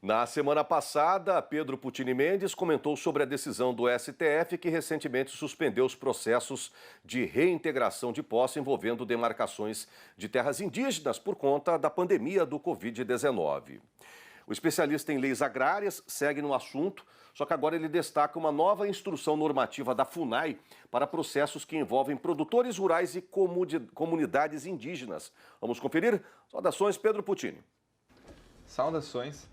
Na semana passada, Pedro Pucini Mendes comentou sobre a decisão do STF que recentemente suspendeu os processos de reintegração de posse envolvendo demarcações de terras indígenas por conta da pandemia do Covid-19. O especialista em leis agrárias segue no assunto, só que agora ele destaca uma nova instrução normativa da FUNAI para processos que envolvem produtores rurais e comunidades indígenas. Vamos conferir? Saudações, Pedro Pucini. Saudações.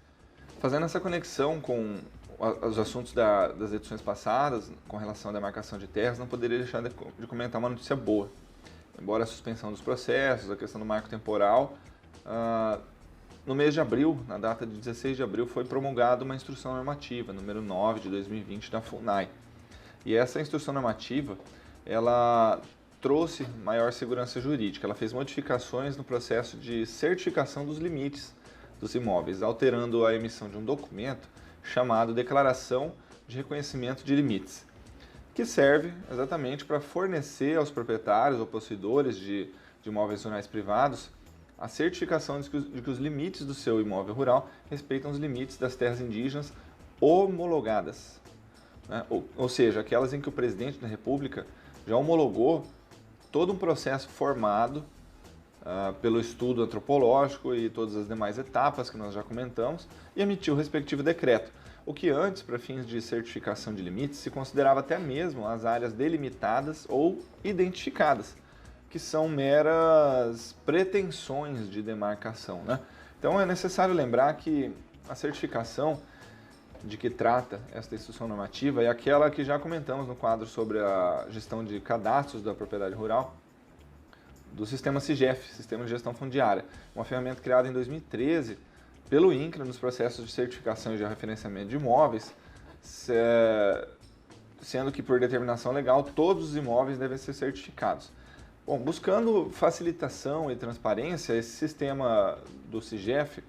Fazendo essa conexão com os assuntos das edições passadas, com relação à demarcação de terras, não poderia deixar de comentar uma notícia boa. Embora a suspensão dos processos, a questão do marco temporal, no mês de abril, na data de 16 de abril, foi promulgada uma instrução normativa, número 9 de 2020, da FUNAI. E essa instrução normativa, ela trouxe maior segurança jurídica, ela fez modificações no processo de certificação dos limites dos imóveis, alterando a emissão de um documento chamado Declaração de Reconhecimento de Limites, que serve exatamente para fornecer aos proprietários ou possuidores de imóveis rurais privados a certificação de que os limites do seu imóvel rural respeitam os limites das terras indígenas homologadas, né? Ou seja, aquelas em que o presidente da República já homologou todo um processo formado pelo estudo antropológico e todas as demais etapas que nós já comentamos, e emitiu o respectivo decreto. O que antes, para fins de certificação de limites, se considerava até mesmo as áreas delimitadas ou identificadas, que são meras pretensões de demarcação, né? Então é necessário lembrar que a certificação de que trata esta instrução normativa é aquela que já comentamos no quadro sobre a gestão de cadastros da propriedade rural, do sistema SIGEF, Sistema de Gestão Fundiária, uma ferramenta criada em 2013 pelo INCRA nos processos de certificação e de referenciamento de imóveis, sendo que por determinação legal todos os imóveis devem ser certificados. Bom, buscando facilitação e transparência, esse sistema do SIGEF,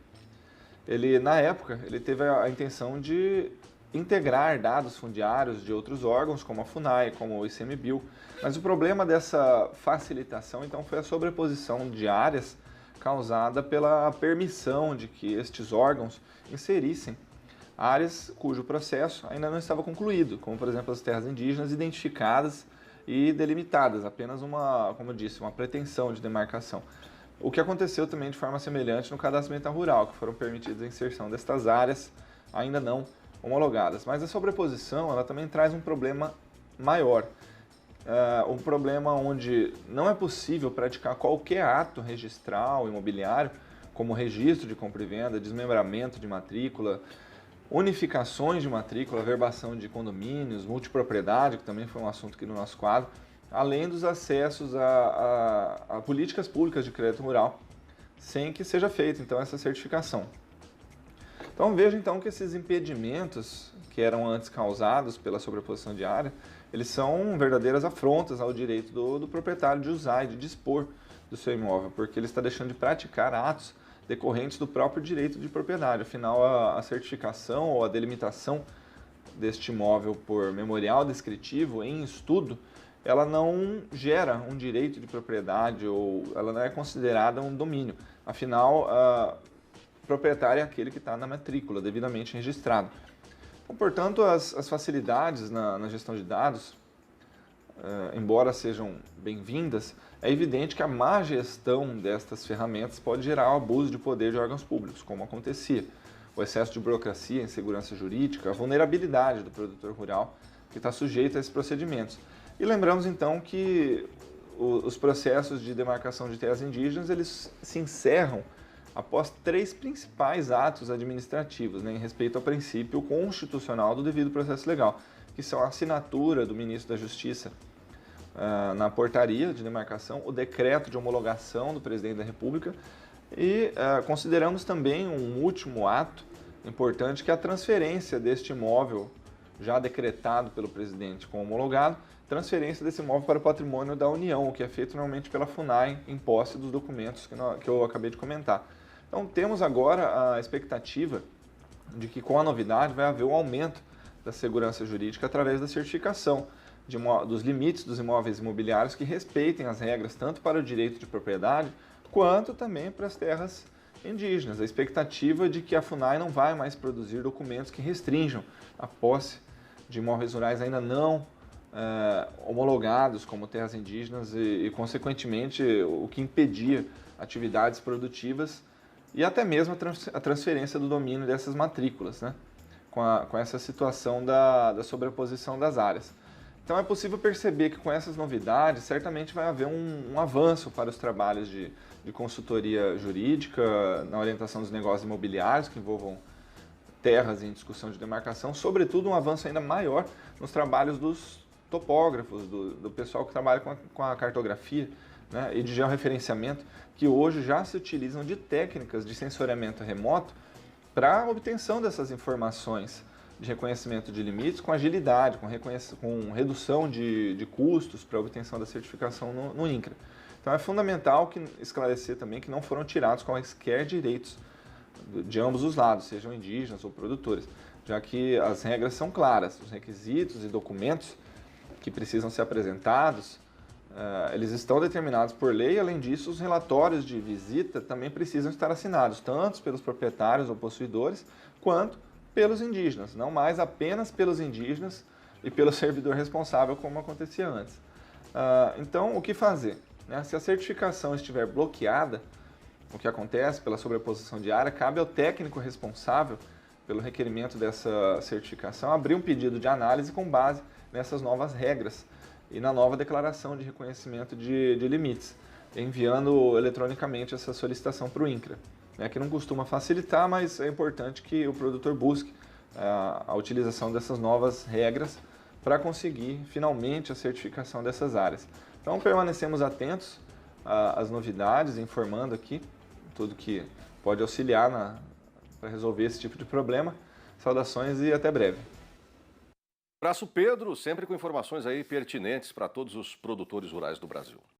na época, ele teve a intenção de integrar dados fundiários de outros órgãos, como a FUNAI, como o ICMBio, mas o problema dessa facilitação, então, foi a sobreposição de áreas causada pela permissão de que estes órgãos inserissem áreas cujo processo ainda não estava concluído, como, por exemplo, as terras indígenas identificadas e delimitadas, apenas como eu disse, uma pretensão de demarcação. O que aconteceu também de forma semelhante no cadastro ambiental rural, que foram permitidas a inserção destas áreas ainda não homologadas. Mas a sobreposição, ela também traz um problema maior, um problema onde não é possível praticar qualquer ato registral imobiliário, como registro de compra e venda, desmembramento de matrícula, unificações de matrícula, verbação de condomínios, multipropriedade, que também foi um assunto aqui no nosso quadro, além dos acessos a políticas públicas de crédito rural, sem que seja feita então essa certificação. Então veja então que esses impedimentos que eram antes causados pela sobreposição de área, eles são verdadeiras afrontas ao direito do proprietário de usar e de dispor do seu imóvel, porque ele está deixando de praticar atos decorrentes do próprio direito de propriedade. Afinal, a certificação ou a delimitação deste imóvel por memorial descritivo em estudo, ela não gera um direito de propriedade ou ela não é considerada um domínio. Afinal, o proprietário é aquele que está na matrícula, devidamente registrado. Então, portanto, as facilidades na gestão de dados, embora sejam bem-vindas, é evidente que a má gestão destas ferramentas pode gerar o abuso de poder de órgãos públicos, como acontecia. O excesso de burocracia, insegurança jurídica, a vulnerabilidade do produtor rural que está sujeito a esses procedimentos. E lembramos então que os processos de demarcação de terras indígenas, eles se encerram após 3 principais atos administrativos, né, em respeito ao princípio constitucional do devido processo legal, que são a assinatura do ministro da Justiça na portaria de demarcação, o decreto de homologação do presidente da República e consideramos também um último ato importante, que é a transferência deste imóvel já decretado pelo presidente como homologado, transferência desse imóvel para o patrimônio da União, o que é feito normalmente pela FUNAI em posse dos documentos que eu acabei de comentar. Então temos agora a expectativa de que com a novidade vai haver um aumento da segurança jurídica através da certificação dos limites dos imóveis imobiliários que respeitem as regras tanto para o direito de propriedade quanto também para as terras indígenas. A expectativa de que a FUNAI não vai mais produzir documentos que restringam a posse de imóveis rurais ainda não homologados como terras indígenas e, consequentemente, o que impedia atividades produtivas e até mesmo a transferência do domínio dessas matrículas, né? Com essa situação da sobreposição das áreas. Então é possível perceber que com essas novidades certamente vai haver um avanço para os trabalhos de consultoria jurídica, na orientação dos negócios imobiliários que envolvam terras em discussão de demarcação, sobretudo um avanço ainda maior nos trabalhos dos topógrafos, do pessoal que trabalha com a cartografia, né, e de georreferenciamento, que hoje já se utilizam de técnicas de sensoriamento remoto para a obtenção dessas informações de reconhecimento de limites com agilidade, com redução de custos para a obtenção da certificação no INCRA. Então é fundamental esclarecer também que não foram tirados quaisquer direitos de ambos os lados, sejam indígenas ou produtores, já que as regras são claras, os requisitos e documentos que precisam ser apresentados, eles estão determinados por lei. Além disso, os relatórios de visita também precisam estar assinados, tanto pelos proprietários ou possuidores, quanto pelos indígenas, não mais apenas pelos indígenas e pelo servidor responsável, como acontecia antes. Então, o que fazer? Se a certificação estiver bloqueada, o que acontece pela sobreposição de área, cabe ao técnico responsável pelo requerimento dessa certificação abrir um pedido de análise com base nessas novas regras e na nova declaração de reconhecimento de limites, enviando eletronicamente essa solicitação para o INCRA, que não costuma facilitar, mas é importante que o produtor busque a utilização dessas novas regras para conseguir finalmente a certificação dessas áreas. Então permanecemos atentos às novidades, informando aqui tudo que pode auxiliar para resolver esse tipo de problema. Saudações e até breve. Abraço, Pedro, sempre com informações aí pertinentes para todos os produtores rurais do Brasil.